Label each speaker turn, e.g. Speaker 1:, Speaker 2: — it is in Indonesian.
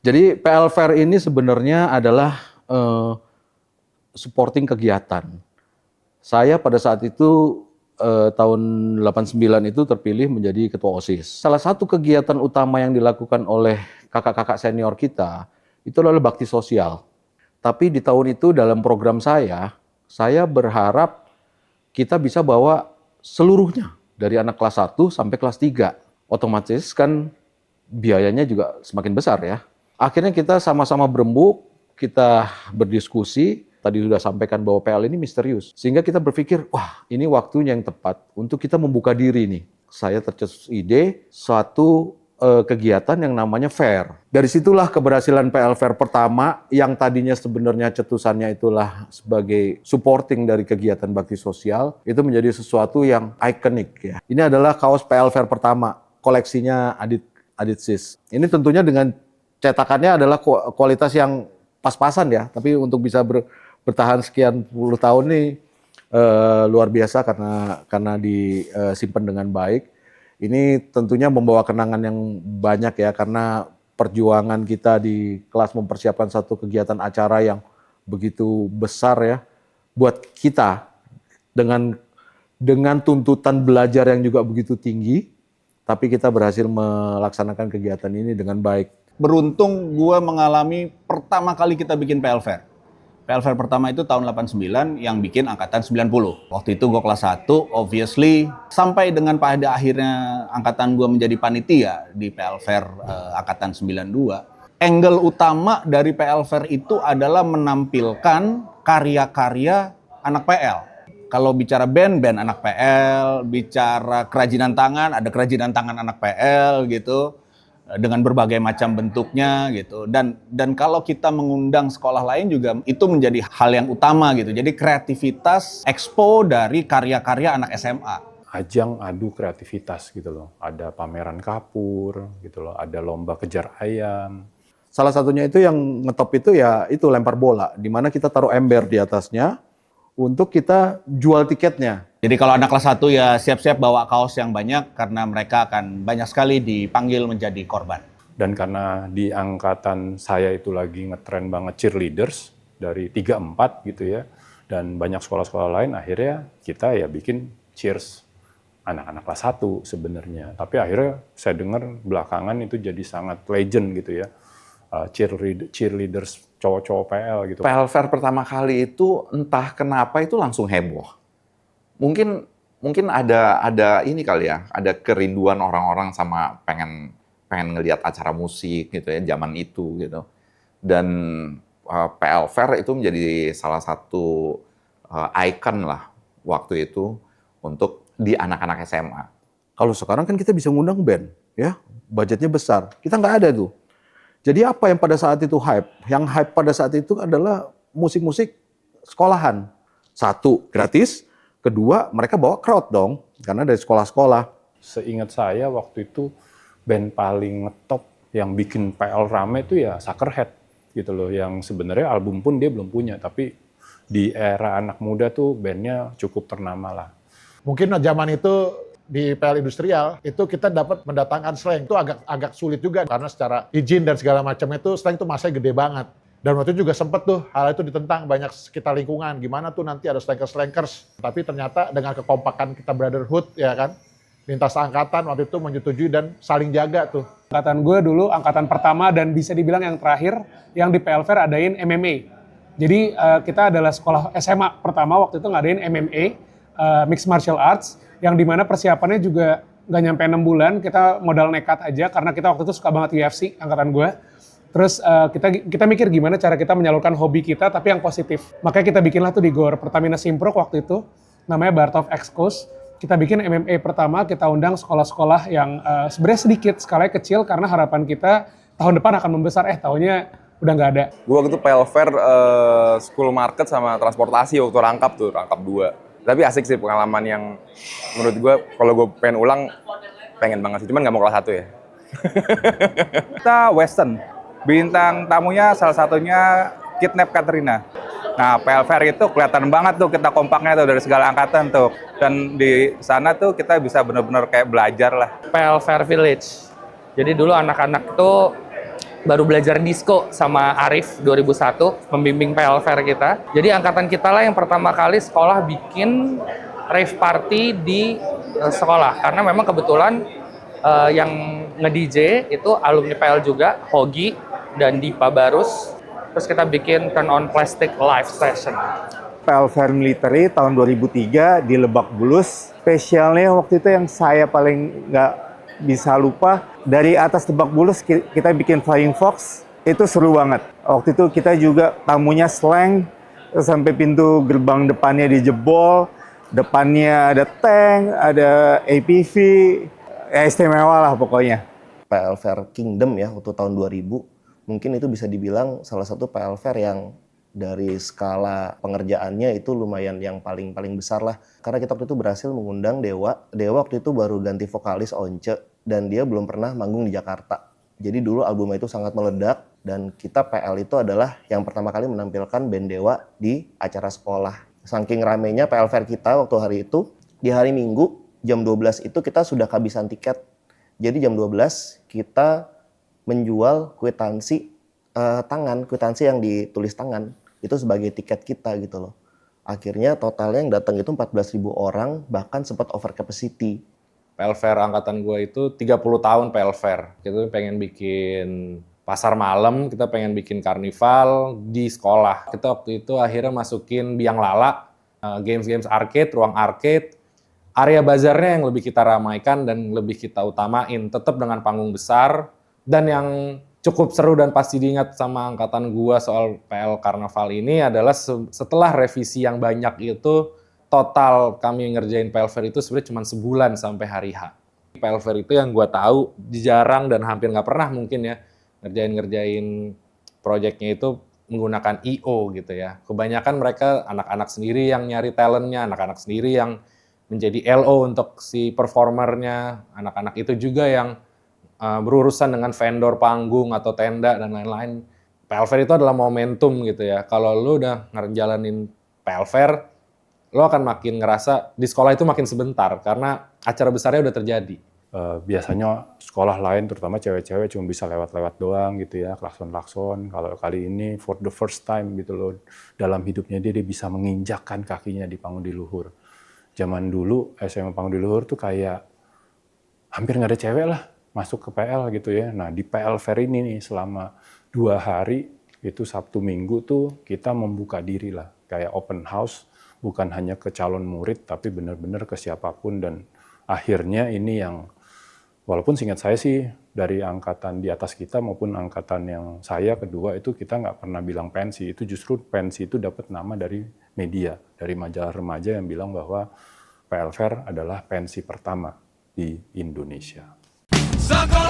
Speaker 1: Jadi PL Fair ini sebenarnya adalah supporting kegiatan. Saya pada saat itu tahun 89 itu terpilih menjadi ketua OSIS. Salah satu kegiatan utama yang dilakukan oleh kakak-kakak senior kita itu adalah bakti sosial. Tapi di tahun itu dalam program saya berharap kita bisa bawa seluruhnya dari anak kelas 1 sampai kelas 3. Otomatis kan biayanya juga semakin besar ya. Akhirnya kita sama-sama berembuk, kita berdiskusi, tadi sudah sampaikan bahwa PL ini misterius. Sehingga kita berpikir, wah ini waktunya yang tepat untuk kita membuka diri nih. Saya tercetus ide suatu kegiatan yang namanya fair. Dari situlah keberhasilan PL Fair pertama yang tadinya sebenarnya cetusannya itulah sebagai supporting dari kegiatan bakti sosial, itu menjadi sesuatu yang ikonik ya. Ini adalah kaos PL Fair pertama, koleksinya Adit Sis. Ini tentunya dengan cetakannya adalah kualitas yang pas-pasan ya, tapi untuk bisa bertahan sekian puluh tahun nih luar biasa karena disimpan dengan baik. Ini tentunya membawa kenangan yang banyak ya, karena perjuangan kita di kelas mempersiapkan satu kegiatan acara yang begitu besar ya buat kita dengan tuntutan belajar yang juga begitu tinggi, tapi kita berhasil melaksanakan kegiatan ini dengan baik.
Speaker 2: Beruntung gue mengalami pertama kali kita bikin PL Fair. PL Fair pertama itu tahun 89 yang bikin angkatan 90. Waktu itu gue kelas 1, obviously. Sampai dengan pada akhirnya angkatan gue menjadi panitia di PL Fair angkatan 92. Angle utama dari PL Fair itu adalah menampilkan karya-karya anak PL. Kalau bicara band anak PL, bicara kerajinan tangan, ada kerajinan tangan anak PL gitu. Dengan berbagai macam bentuknya gitu, dan kalau kita mengundang sekolah lain juga itu menjadi hal yang utama gitu. Jadi kreativitas expo dari karya-karya anak SMA.
Speaker 3: Ajang adu kreativitas gitu loh. Ada pameran kapur gitu loh, ada lomba kejar ayam.
Speaker 1: Salah satunya itu yang ngetop itu ya itu lempar bola, di mana kita taruh ember di atasnya untuk kita jual tiketnya.
Speaker 2: Jadi kalau anak kelas 1 ya siap-siap bawa kaos yang banyak karena mereka akan banyak sekali dipanggil menjadi korban.
Speaker 3: Dan karena di angkatan saya itu lagi ngetren banget cheerleaders dari 3-4 gitu ya. Dan banyak sekolah-sekolah lain akhirnya kita ya bikin cheers anak-anak kelas 1 sebenarnya. Tapi akhirnya saya dengar belakangan itu jadi sangat legend gitu ya. Cheerleaders cowok-cowok PL gitu.
Speaker 4: PL Fair pertama kali itu entah kenapa itu langsung heboh. Mungkin ada ini kali ya, ada kerinduan orang-orang sama pengen ngelihat acara musik gitu ya zaman itu gitu. Dan PL Fair itu menjadi salah satu ikon lah waktu itu untuk di anak-anak SMA.
Speaker 1: Kalau sekarang kan kita bisa ngundang band ya, budgetnya besar. Kita nggak ada tuh. Jadi apa yang pada saat itu hype? Yang hype pada saat itu adalah musik-musik sekolahan. Satu, gratis. Kedua, mereka bawa crowd dong, karena dari sekolah-sekolah.
Speaker 3: Seingat saya waktu itu band paling ngetop yang bikin PL rame itu ya Suckerhead gitu loh. Yang sebenarnya album pun dia belum punya, tapi di era anak muda tuh bandnya cukup ternama lah.
Speaker 5: Mungkin zaman itu di PL Industrial itu kita dapat mendatangkan slang itu agak sulit juga karena secara izin dan segala macam itu slang itu masanya gede banget. Dan waktu itu juga sempet tuh hal itu ditentang banyak sekitar lingkungan. Gimana tuh nanti ada slankers. Tapi ternyata dengan kekompakan kita brotherhood ya kan, lintas angkatan waktu itu menyetujui dan saling jaga tuh.
Speaker 6: Angkatan gue dulu angkatan pertama dan bisa dibilang yang terakhir yang di PL Fair adain MMA. Jadi kita adalah sekolah SMA pertama waktu itu ngadain MMA, Mixed Martial Arts, yang dimana persiapannya juga nggak nyampe 6 bulan, kita modal nekat aja karena kita waktu itu suka banget UFC angkatan gue. Terus kita mikir gimana cara kita menyalurkan hobi kita tapi yang positif. Makanya kita bikinlah tuh di GOR Pertamina Simpruk waktu itu, namanya Bartov X-Coast. Kita bikin MMA pertama, kita undang sekolah-sekolah yang sebenarnya sedikit, skalanya kecil karena harapan kita tahun depan akan membesar, tahunnya udah nggak ada.
Speaker 7: Gue waktu itu PL Fair, school market sama transportasi waktu rangkap 2. Tapi asik sih pengalaman yang menurut gue kalau gue pengen ulang, pengen banget sih, cuman nggak mau kelas 1 ya.
Speaker 8: Kita Western. Bintang tamunya salah satunya Kidnap Katrina. Nah, PL Fair itu kelihatan banget tuh kita kompaknya tuh dari segala angkatan tuh. Dan di sana tuh kita bisa benar-benar kayak belajar lah.
Speaker 9: PL Fair Village. Jadi dulu anak-anak tuh baru belajar disco sama Arif 2001, membimbing PLFR kita. Jadi angkatan kita lah yang pertama kali sekolah bikin rave party di sekolah. Karena memang kebetulan yang nge-DJ itu alumni PL juga, Hogi dan Dipa Barus. Terus kita bikin Turn On Plastic live session.
Speaker 10: PLFR Military tahun 2003 di Lebak Bulus. Spesialnya waktu itu yang saya paling nggak bisa lupa, dari atas Lebak Bulus kita bikin Flying Fox, itu seru banget. Waktu itu kita juga tamunya slang, sampai pintu gerbang depannya dijebol, depannya ada tank, ada APV, ya istimewa lah pokoknya.
Speaker 11: PLFR Kingdom ya, waktu tahun 2000, mungkin itu bisa dibilang salah satu PLFR yang dari skala pengerjaannya itu lumayan yang paling besar lah. Karena kita waktu itu berhasil mengundang Dewa. Dewa waktu itu baru ganti vokalis Once dan dia belum pernah manggung di Jakarta. Jadi dulu albumnya itu sangat meledak dan kita PL itu adalah yang pertama kali menampilkan band Dewa di acara sekolah. Saking ramenya PLFR kita waktu hari itu, di hari Minggu jam 12 itu kita sudah kehabisan tiket. Jadi jam 12 kita menjual kwitansi kwitansi yang ditulis tangan itu sebagai tiket kita gitu loh. Akhirnya totalnya yang datang itu 14.000 orang, bahkan sempat over capacity.
Speaker 12: PLFR angkatan gue itu 30 tahun PLFR. Kita pengen bikin pasar malam, kita pengen bikin karnival di sekolah. Kita waktu itu akhirnya masukin biang lala, games-games arcade, ruang arcade. Area bazarnya yang lebih kita ramaikan dan lebih kita utamain, tetap dengan panggung besar. Dan yang cukup seru dan pasti diingat sama angkatan gua soal PL Karnaval ini adalah setelah revisi yang banyak itu, total kami ngerjain PLFR itu sebenarnya cuma sebulan sampai hari H. PLFR itu yang gua tahu jarang dan hampir nggak pernah mungkin ya ngerjain proyeknya itu menggunakan I.O. gitu ya. Kebanyakan mereka anak-anak sendiri yang nyari talentnya, anak-anak sendiri yang menjadi LO untuk si performernya, anak-anak itu juga yang berurusan dengan vendor panggung atau tenda dan lain-lain. PLFR itu adalah momentum gitu ya. Kalau lu udah ngejalanin PLFR, lu akan makin ngerasa di sekolah itu makin sebentar karena acara besarnya udah terjadi.
Speaker 3: Biasanya sekolah lain, terutama cewek-cewek, cuma bisa lewat-lewat doang gitu ya, klakson-klakson. Kalau kali ini for the first time gitu loh, dalam hidupnya dia bisa menginjakkan kakinya di panggung di luhur. Zaman dulu SMA panggung di luhur tuh kayak hampir nggak ada cewek lah masuk ke PL gitu ya. Nah di PL Fair ini nih selama 2 hari itu Sabtu Minggu tuh kita membuka diri lah kayak open house, bukan hanya ke calon murid tapi benar-benar ke siapapun. Dan akhirnya ini yang walaupun seingat saya sih dari angkatan di atas kita maupun angkatan yang saya kedua itu kita nggak pernah bilang pensi, itu justru pensi itu dapat nama dari media, dari majalah remaja yang bilang bahwa PL Fair adalah pensi pertama di Indonesia.
Speaker 13: Sekolah